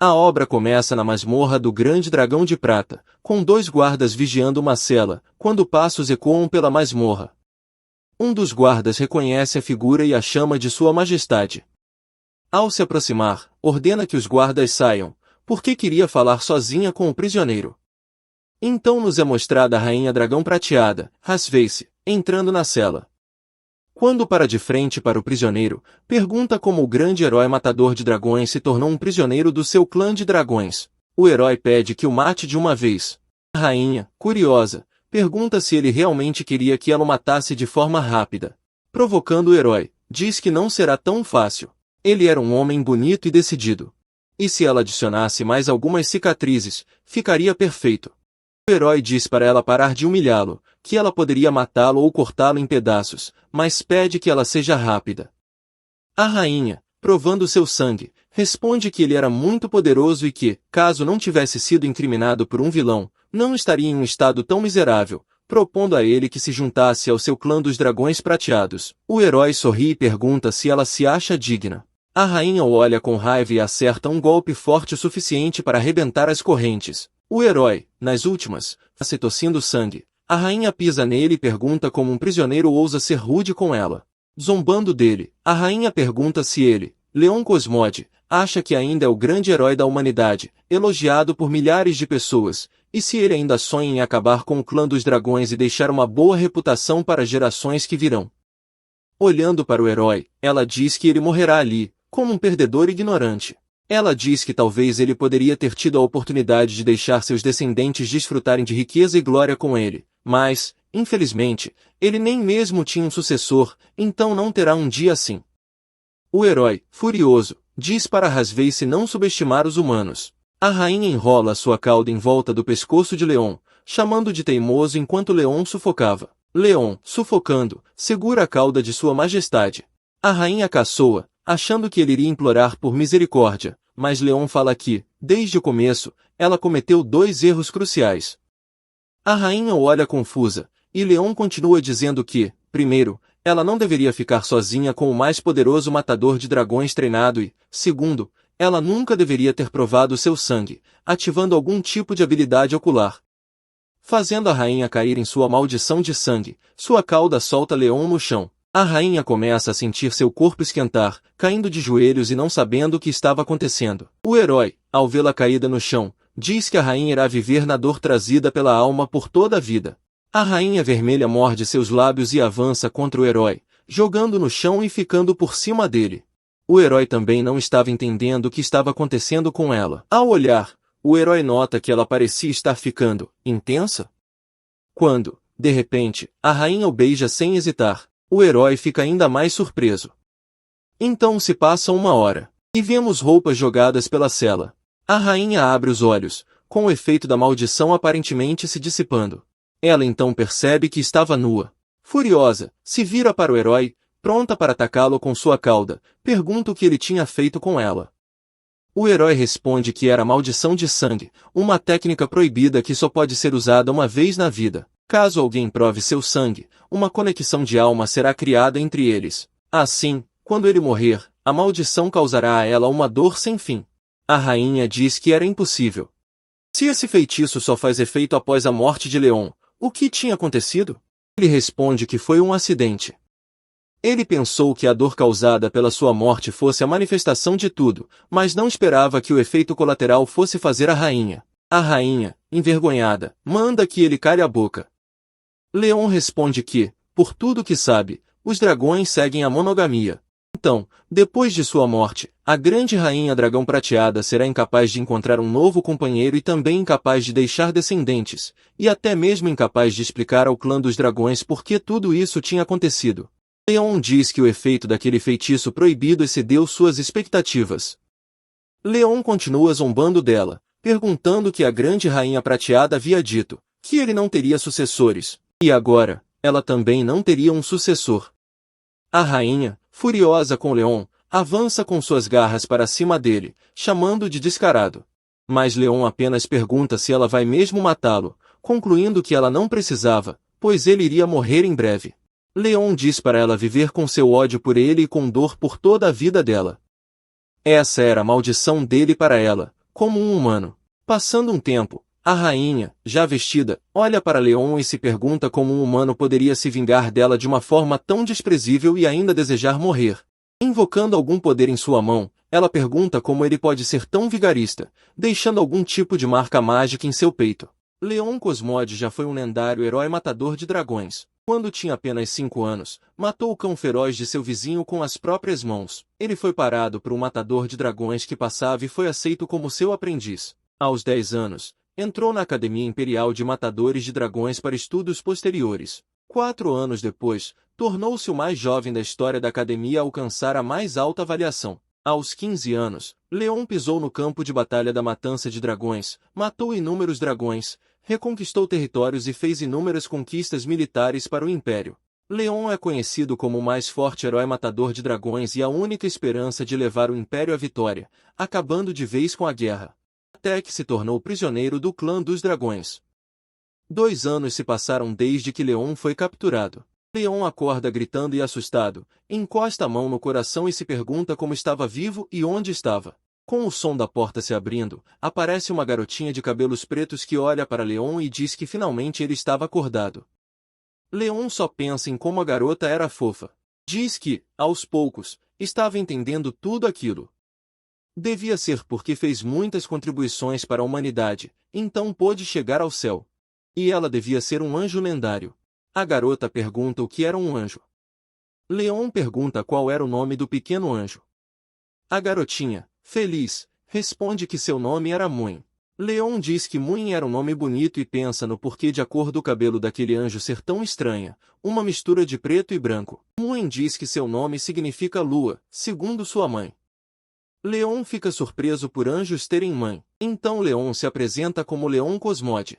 A obra começa na masmorra do grande dragão de prata, com 2 guardas vigiando uma cela, quando passos ecoam pela masmorra. Um dos guardas reconhece a figura e a chama de Sua Majestade. Ao se aproximar, ordena que os guardas saiam, porque queria falar sozinha com o prisioneiro. Então nos é mostrada a rainha dragão prateada, Rasveice, entrando na cela. Quando para de frente para o prisioneiro, pergunta como o grande herói matador de dragões se tornou um prisioneiro do seu clã de dragões. O herói pede que o mate de uma vez. A rainha, curiosa, pergunta se ele realmente queria que ela o matasse de forma rápida. Provocando o herói, diz que não será tão fácil. Ele era um homem bonito e decidido. E se ela adicionasse mais algumas cicatrizes, ficaria perfeito. O herói diz para ela parar de humilhá-lo, que ela poderia matá-lo ou cortá-lo em pedaços, mas pede que ela seja rápida. A rainha, provando seu sangue, responde que ele era muito poderoso e que, caso não tivesse sido incriminado por um vilão, não estaria em um estado tão miserável, propondo a ele que se juntasse ao seu clã dos dragões prateados. O herói sorri e pergunta se ela se acha digna. A rainha o olha com raiva e acerta um golpe forte o suficiente para arrebentar as correntes. O herói, nas últimas, se tossindo sangue. A rainha pisa nele e pergunta como um prisioneiro ousa ser rude com ela. Zombando dele, a rainha pergunta se ele, Leon Cosmode, acha que ainda é o grande herói da humanidade, elogiado por milhares de pessoas, e se ele ainda sonha em acabar com o clã dos dragões e deixar uma boa reputação para gerações que virão. Olhando para o herói, ela diz que ele morrerá ali, como um perdedor ignorante. Ela diz que talvez ele poderia ter tido a oportunidade de deixar seus descendentes desfrutarem de riqueza e glória com ele, mas, infelizmente, ele nem mesmo tinha um sucessor, então não terá um dia assim. O herói, furioso, diz para Rasveice não subestimar os humanos. A rainha enrola sua cauda em volta do pescoço de Leon, chamando de teimoso enquanto Leon sufocava. Leon, sufocando, segura a cauda de Sua Majestade. A rainha caçoa, achando que ele iria implorar por misericórdia, mas Leon fala que, desde o começo, ela cometeu 2 erros cruciais. A rainha o olha confusa, e Leon continua dizendo que, primeiro, ela não deveria ficar sozinha com o mais poderoso matador de dragões treinado e, segundo, ela nunca deveria ter provado seu sangue, ativando algum tipo de habilidade ocular. Fazendo a rainha cair em sua maldição de sangue, sua cauda solta Leon no chão. A rainha começa a sentir seu corpo esquentar, caindo de joelhos e não sabendo o que estava acontecendo. O herói, ao vê-la caída no chão, diz que a rainha irá viver na dor trazida pela alma por toda a vida. A rainha vermelha morde seus lábios e avança contra o herói, jogando no chão e ficando por cima dele. O herói também não estava entendendo o que estava acontecendo com ela. Ao olhar, o herói nota que ela parecia estar ficando intensa. Quando, de repente, a rainha o beija sem hesitar, o herói fica ainda mais surpreso. Então se passa 1 hora, e vemos roupas jogadas pela cela. A rainha abre os olhos, com o efeito da maldição aparentemente se dissipando. Ela então percebe que estava nua. Furiosa, se vira para o herói, pronta para atacá-lo com sua cauda, pergunta o que ele tinha feito com ela. O herói responde que era maldição de sangue, uma técnica proibida que só pode ser usada uma vez na vida. Caso alguém prove seu sangue, uma conexão de alma será criada entre eles. Assim, quando ele morrer, a maldição causará a ela uma dor sem fim. A rainha diz que era impossível. Se esse feitiço só faz efeito após a morte de Leon, o que tinha acontecido? Ele responde que foi um acidente. Ele pensou que a dor causada pela sua morte fosse a manifestação de tudo, mas não esperava que o efeito colateral fosse fazer a rainha. A rainha, envergonhada, manda que ele cale a boca. Leon responde que, por tudo que sabe, os dragões seguem a monogamia. Então, depois de sua morte, a grande rainha dragão prateada será incapaz de encontrar um novo companheiro e também incapaz de deixar descendentes, e até mesmo incapaz de explicar ao clã dos dragões por que tudo isso tinha acontecido. Leon diz que o efeito daquele feitiço proibido excedeu suas expectativas. Leon continua zombando dela, perguntando que a grande rainha prateada havia dito, que ele não teria sucessores, e agora, ela também não teria um sucessor. A rainha, furiosa com Leon, avança com suas garras para cima dele, chamando de descarado. Mas Leon apenas pergunta se ela vai mesmo matá-lo, concluindo que ela não precisava, pois ele iria morrer em breve. Leon diz para ela viver com seu ódio por ele e com dor por toda a vida dela. Essa era a maldição dele para ela, como um humano. Passando um tempo, a rainha, já vestida, olha para Leon e se pergunta como um humano poderia se vingar dela de uma forma tão desprezível e ainda desejar morrer. Invocando algum poder em sua mão, ela pergunta como ele pode ser tão vigarista, deixando algum tipo de marca mágica em seu peito. Leon Cosmode já foi um lendário herói matador de dragões. Quando tinha apenas 5 anos, matou o cão feroz de seu vizinho com as próprias mãos. Ele foi parado por um matador de dragões que passava e foi aceito como seu aprendiz. Aos 10 anos, entrou na Academia Imperial de Matadores de Dragões para estudos posteriores. 4 anos depois, tornou-se o mais jovem da história da academia a alcançar a mais alta avaliação. Aos 15 anos, Leon pisou no campo de batalha da matança de dragões, matou inúmeros dragões, reconquistou territórios e fez inúmeras conquistas militares para o Império. Leon é conhecido como o mais forte herói matador de dragões e a única esperança de levar o Império à vitória, acabando de vez com a guerra. Até que se tornou prisioneiro do clã dos dragões. 2 anos se passaram desde que Leon foi capturado. Leon acorda gritando e assustado, encosta a mão no coração e se pergunta como estava vivo e onde estava. Com o som da porta se abrindo, aparece uma garotinha de cabelos pretos que olha para Leon e diz que finalmente ele estava acordado. Leon só pensa em como a garota era fofa. Diz que, aos poucos, estava entendendo tudo aquilo. Devia ser porque fez muitas contribuições para a humanidade, então pôde chegar ao céu. E ela devia ser um anjo lendário. A garota pergunta o que era um anjo. Leon pergunta qual era o nome do pequeno anjo. A garotinha, feliz, responde que seu nome era Muin. Leon diz que Muin era um nome bonito e pensa no porquê de a cor do cabelo daquele anjo ser tão estranha, uma mistura de preto e branco. Muin diz que seu nome significa lua, segundo sua mãe. Leon fica surpreso por anjos terem mãe. Então Leon se apresenta como Leon Cosmode.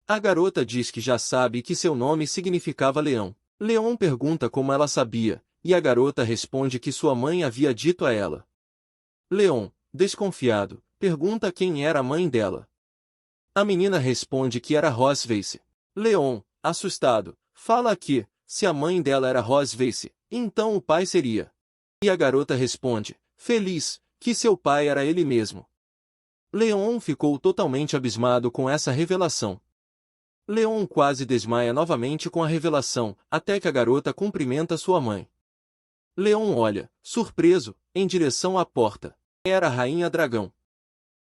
A garota diz que já sabe que seu nome significava leão. Leon pergunta como ela sabia, e a garota responde que sua mãe havia dito a ela. Leon, desconfiado, pergunta quem era a mãe dela. A menina responde que era Rosveise. Leon, assustado, fala que, se a mãe dela era Rosveise, então o pai seria. E a garota responde, feliz, que seu pai era ele mesmo. Leon ficou totalmente abismado com essa revelação. Leon quase desmaia novamente com a revelação, até que a garota cumprimenta sua mãe. Leon olha, surpreso, em direção à porta. Era a Rainha Dragão.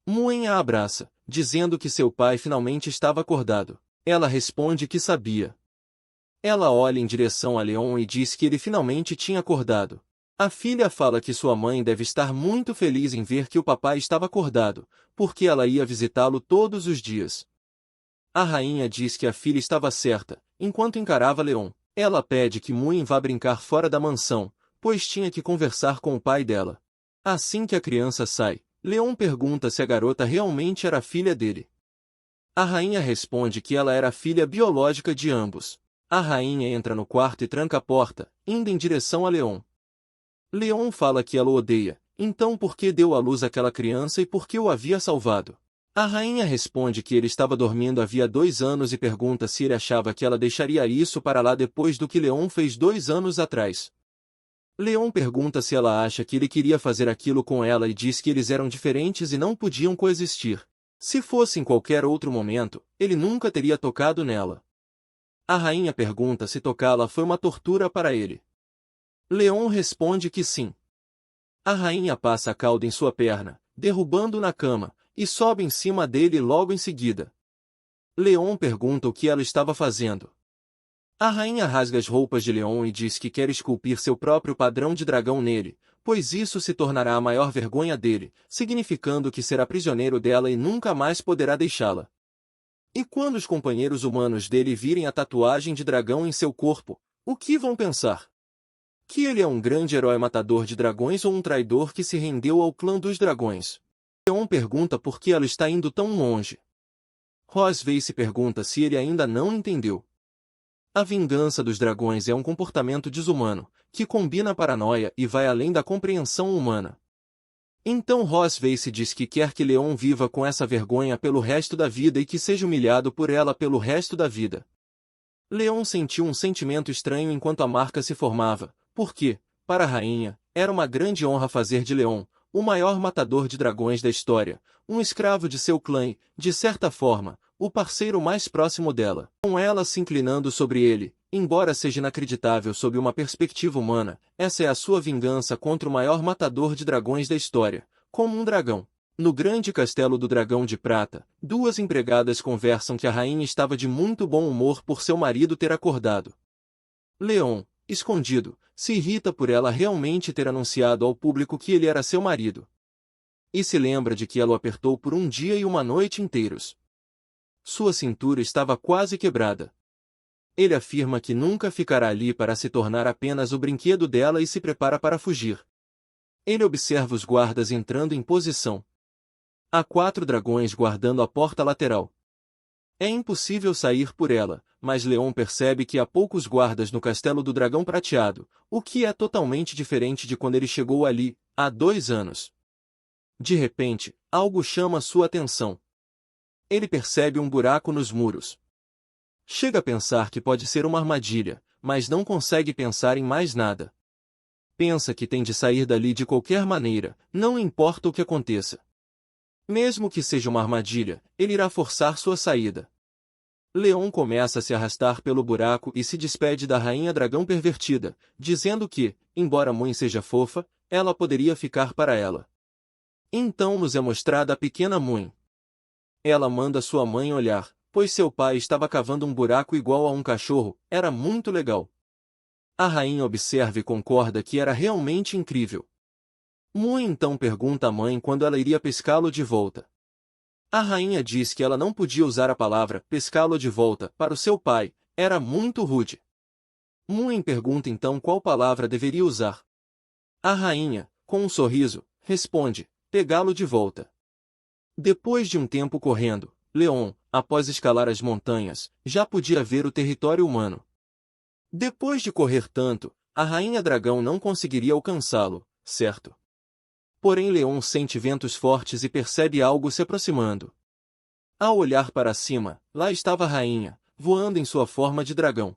Muin a abraça, dizendo que seu pai finalmente estava acordado. Ela responde que sabia. Ela olha em direção a Leon e diz que ele finalmente tinha acordado. A filha fala que sua mãe deve estar muito feliz em ver que o papai estava acordado, porque ela ia visitá-lo todos os dias. A rainha diz que a filha estava certa, enquanto encarava Leon. Ela pede que Muin vá brincar fora da mansão, pois tinha que conversar com o pai dela. Assim que a criança sai, Leon pergunta se a garota realmente era filha dele. A rainha responde que ela era a filha biológica de ambos. A rainha entra no quarto e tranca a porta, indo em direção a Leon. Leon fala que ela o odeia, então por que deu à luz aquela criança e por que o havia salvado? A rainha responde que ele estava dormindo havia 2 anos e pergunta se ele achava que ela deixaria isso para lá depois do que Leon fez 2 anos atrás. Leon pergunta se ela acha que ele queria fazer aquilo com ela e diz que eles eram diferentes e não podiam coexistir. Se fosse em qualquer outro momento, ele nunca teria tocado nela. A rainha pergunta se tocá-la foi uma tortura para ele. Leon responde que sim. A rainha passa a cauda em sua perna, derrubando-o na cama, e sobe em cima dele logo em seguida. Leon pergunta o que ela estava fazendo. A rainha rasga as roupas de Leon e diz que quer esculpir seu próprio padrão de dragão nele, pois isso se tornará a maior vergonha dele, significando que será prisioneiro dela e nunca mais poderá deixá-la. E quando os companheiros humanos dele virem a tatuagem de dragão em seu corpo, o que vão pensar? Que ele é um grande herói matador de dragões ou um traidor que se rendeu ao clã dos dragões? Leon pergunta por que ela está indo tão longe. Rosveise pergunta se ele ainda não entendeu. A vingança dos dragões é um comportamento desumano, que combina a paranoia e vai além da compreensão humana. Então Rosveise diz que quer que Leon viva com essa vergonha pelo resto da vida e que seja humilhado por ela pelo resto da vida. Leon sentiu um sentimento estranho enquanto a marca se formava, porque, para a rainha, era uma grande honra fazer de Leon, o maior matador de dragões da história, um escravo de seu clã e, de certa forma, o parceiro mais próximo dela. Com ela se inclinando sobre ele, embora seja inacreditável sob uma perspectiva humana, essa é a sua vingança contra o maior matador de dragões da história, como um dragão. No grande castelo do Dragão de Prata, duas empregadas conversam que a rainha estava de muito bom humor por seu marido ter acordado. Leon, escondido, se irrita por ela realmente ter anunciado ao público que ele era seu marido. E se lembra de que ela o apertou por um dia e uma noite inteiros. Sua cintura estava quase quebrada. Ele afirma que nunca ficará ali para se tornar apenas o brinquedo dela e se prepara para fugir. Ele observa os guardas entrando em posição. Há 4 dragões guardando a porta lateral. É impossível sair por ela, mas Leon percebe que há poucos guardas no castelo do Dragão Prateado, o que é totalmente diferente de quando ele chegou ali, há 2 anos. De repente, algo chama sua atenção. Ele percebe um buraco nos muros. Chega a pensar que pode ser uma armadilha, mas não consegue pensar em mais nada. Pensa que tem de sair dali de qualquer maneira, não importa o que aconteça. Mesmo que seja uma armadilha, ele irá forçar sua saída. Leon começa a se arrastar pelo buraco e se despede da rainha dragão pervertida, dizendo que, embora mãe seja fofa, ela poderia ficar para ela. Então nos é mostrada a pequena mãe. Ela manda sua mãe olhar, pois seu pai estava cavando um buraco igual a um cachorro, era muito legal. A rainha observa e concorda que era realmente incrível. Mu então pergunta à mãe quando ela iria pescá-lo de volta. A rainha diz que ela não podia usar a palavra pescá-lo de volta para o seu pai, era muito rude. Mu pergunta então qual palavra deveria usar. A rainha, com um sorriso, responde, pegá-lo de volta. Depois de um tempo correndo, Leon, após escalar as montanhas, já podia ver o território humano. Depois de correr tanto, a rainha dragão não conseguiria alcançá-lo, certo? Porém Leon sente ventos fortes e percebe algo se aproximando. Ao olhar para cima, lá estava a rainha, voando em sua forma de dragão.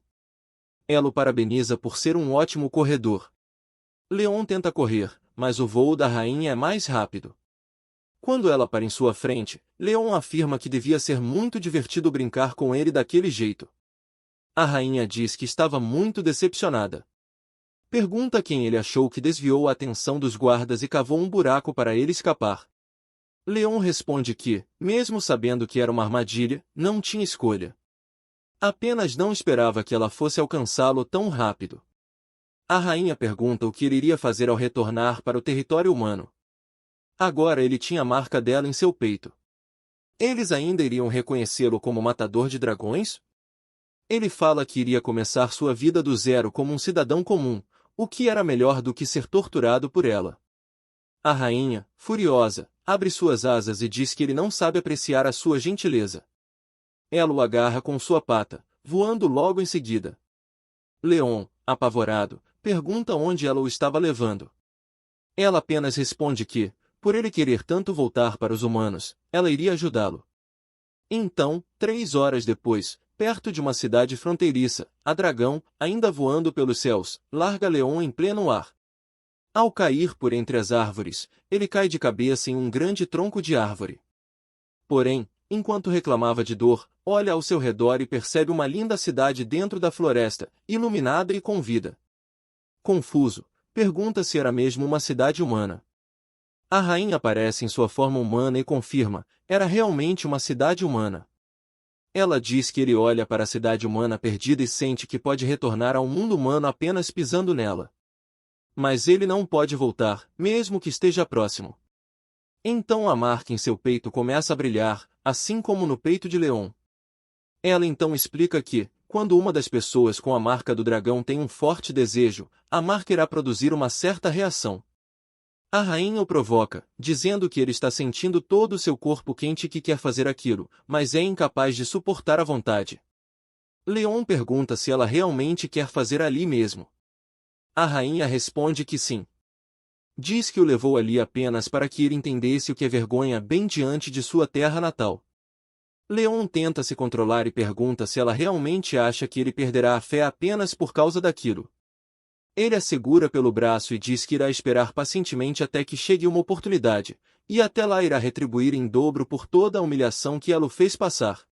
Ela o parabeniza por ser um ótimo corredor. Leon tenta correr, mas o voo da rainha é mais rápido. Quando ela para em sua frente, Leon afirma que devia ser muito divertido brincar com ele daquele jeito. A rainha diz que estava muito decepcionada. Pergunta quem ele achou que desviou a atenção dos guardas e cavou um buraco para ele escapar. Leon responde que, mesmo sabendo que era uma armadilha, não tinha escolha. Apenas não esperava que ela fosse alcançá-lo tão rápido. A rainha pergunta o que ele iria fazer ao retornar para o território humano. Agora ele tinha a marca dela em seu peito. Eles ainda iriam reconhecê-lo como matador de dragões? Ele fala que iria começar sua vida do zero como um cidadão comum, o que era melhor do que ser torturado por ela. A rainha, furiosa, abre suas asas e diz que ele não sabe apreciar a sua gentileza. Ela o agarra com sua pata, voando logo em seguida. Leon, apavorado, pergunta onde ela o estava levando. Ela apenas responde que, por ele querer tanto voltar para os humanos, ela iria ajudá-lo. Então, 3 horas depois, perto de uma cidade fronteiriça, a dragão, ainda voando pelos céus, larga Leon em pleno ar. Ao cair por entre as árvores, ele cai de cabeça em um grande tronco de árvore. Porém, enquanto reclamava de dor, olha ao seu redor e percebe uma linda cidade dentro da floresta, iluminada e com vida. Confuso, pergunta se era mesmo uma cidade humana. A rainha aparece em sua forma humana e confirma, era realmente uma cidade humana. Ela diz que ele olha para a cidade humana perdida e sente que pode retornar ao mundo humano apenas pisando nela. Mas ele não pode voltar, mesmo que esteja próximo. Então a marca em seu peito começa a brilhar, assim como no peito de Leon. Ela então explica que, quando uma das pessoas com a marca do dragão tem um forte desejo, a marca irá produzir uma certa reação. A rainha o provoca, dizendo que ele está sentindo todo o seu corpo quente e que quer fazer aquilo, mas é incapaz de suportar a vontade. Leon pergunta se ela realmente quer fazer ali mesmo. A rainha responde que sim. Diz que o levou ali apenas para que ele entendesse o que é vergonha bem diante de sua terra natal. Leon tenta se controlar e pergunta se ela realmente acha que ele perderá a fé apenas por causa daquilo. Ele a segura pelo braço e diz que irá esperar pacientemente até que chegue uma oportunidade, e até lá irá retribuir em dobro por toda a humilhação que ela o fez passar.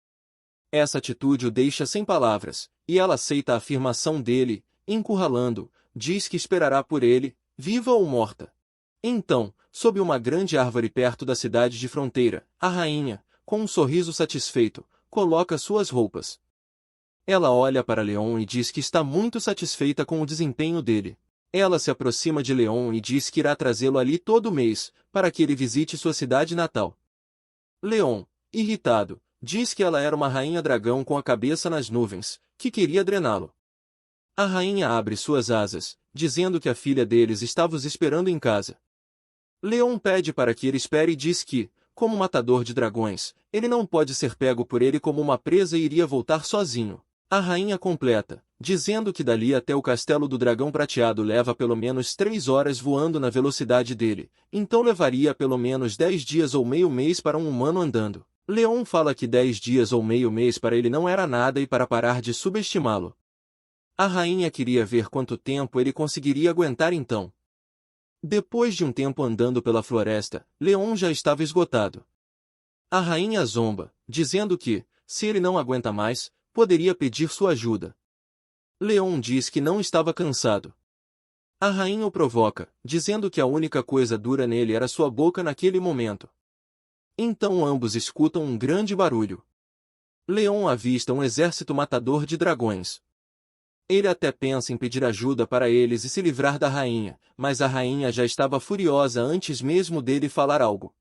Essa atitude o deixa sem palavras, e ela aceita a afirmação dele, encurralando, diz que esperará por ele, viva ou morta. Então, sob uma grande árvore perto da cidade de fronteira, a rainha, com um sorriso satisfeito, coloca suas roupas. Ela olha para Leon e diz que está muito satisfeita com o desempenho dele. Ela se aproxima de Leon e diz que irá trazê-lo ali todo mês, para que ele visite sua cidade natal. Leon, irritado, diz que ela era uma rainha dragão com a cabeça nas nuvens, que queria drená-lo. A rainha abre suas asas, dizendo que a filha deles estava os esperando em casa. Leon pede para que ele espere e diz que, como matador de dragões, ele não pode ser pego por ele como uma presa e iria voltar sozinho. A rainha completa, dizendo que dali até o castelo do dragão prateado leva pelo menos 3 horas voando na velocidade dele, então levaria pelo menos 10 dias ou meio mês para um humano andando. Leon fala que 10 dias ou meio mês para ele não era nada e para parar de subestimá-lo. A rainha queria ver quanto tempo ele conseguiria aguentar então. Depois de um tempo andando pela floresta, Leon já estava esgotado. A rainha zomba, dizendo que, se ele não aguenta mais, poderia pedir sua ajuda. Leon diz que não estava cansado. A rainha o provoca, dizendo que a única coisa dura nele era sua boca naquele momento. Então ambos escutam um grande barulho. Leon avista um exército matador de dragões. Ele até pensa em pedir ajuda para eles e se livrar da rainha, mas a rainha já estava furiosa antes mesmo dele falar algo.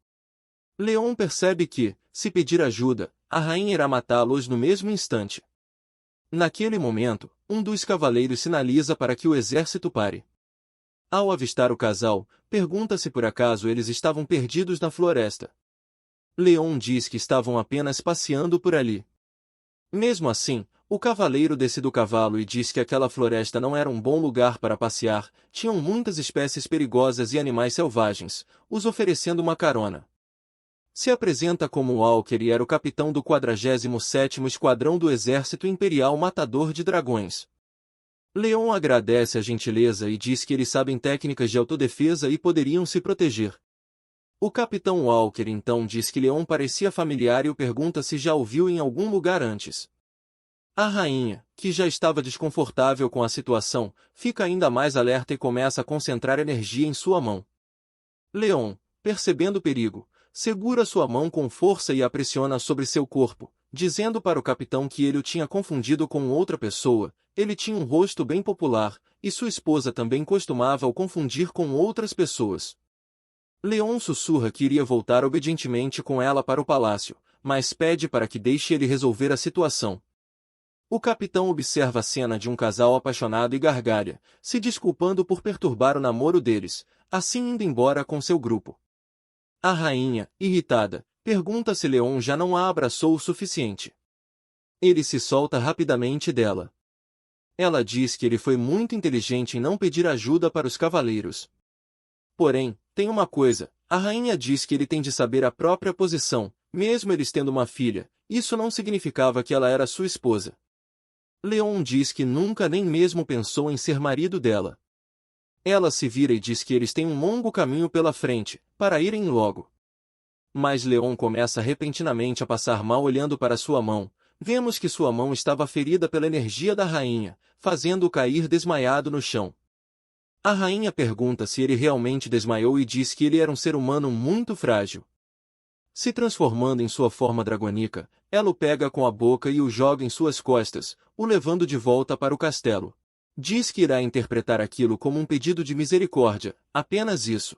Leon percebe que, se pedir ajuda, a rainha irá matá-los no mesmo instante. Naquele momento, um dos cavaleiros sinaliza para que o exército pare. Ao avistar o casal, pergunta se por acaso eles estavam perdidos na floresta. Leon diz que estavam apenas passeando por ali. Mesmo assim, o cavaleiro desce do cavalo e diz que aquela floresta não era um bom lugar para passear, tinham muitas espécies perigosas e animais selvagens, os oferecendo uma carona. Se apresenta como Walker e era o capitão do 47º Esquadrão do Exército Imperial Matador de Dragões. Leon agradece a gentileza e diz que eles sabem técnicas de autodefesa e poderiam se proteger. O capitão Walker então diz que Leon parecia familiar e o pergunta se já o viu em algum lugar antes. A rainha, que já estava desconfortável com a situação, fica ainda mais alerta e começa a concentrar energia em sua mão. Leon, percebendo o perigo, segura sua mão com força e a pressiona sobre seu corpo, dizendo para o capitão que ele o tinha confundido com outra pessoa. Ele tinha um rosto bem popular, e sua esposa também costumava o confundir com outras pessoas. Leon sussurra que iria voltar obedientemente com ela para o palácio, mas pede para que deixe ele resolver a situação. O capitão observa a cena de um casal apaixonado e gargalha, se desculpando por perturbar o namoro deles, assim indo embora com seu grupo. A rainha, irritada, pergunta se Leon já não a abraçou o suficiente. Ele se solta rapidamente dela. Ela diz que ele foi muito inteligente em não pedir ajuda para os cavaleiros. Porém, tem uma coisa, a rainha diz que ele tem de saber a própria posição, mesmo eles tendo uma filha, isso não significava que ela era sua esposa. Leon diz que nunca nem mesmo pensou em ser marido dela. Ela se vira e diz que eles têm um longo caminho pela frente, para irem logo. Mas Leon começa repentinamente a passar mal olhando para sua mão. Vemos que sua mão estava ferida pela energia da rainha, fazendo-o cair desmaiado no chão. A rainha pergunta se ele realmente desmaiou e diz que ele era um ser humano muito frágil. Se transformando em sua forma dragônica, ela o pega com a boca e o joga em suas costas, o levando de volta para o castelo. Diz que irá interpretar aquilo como um pedido de misericórdia, apenas isso.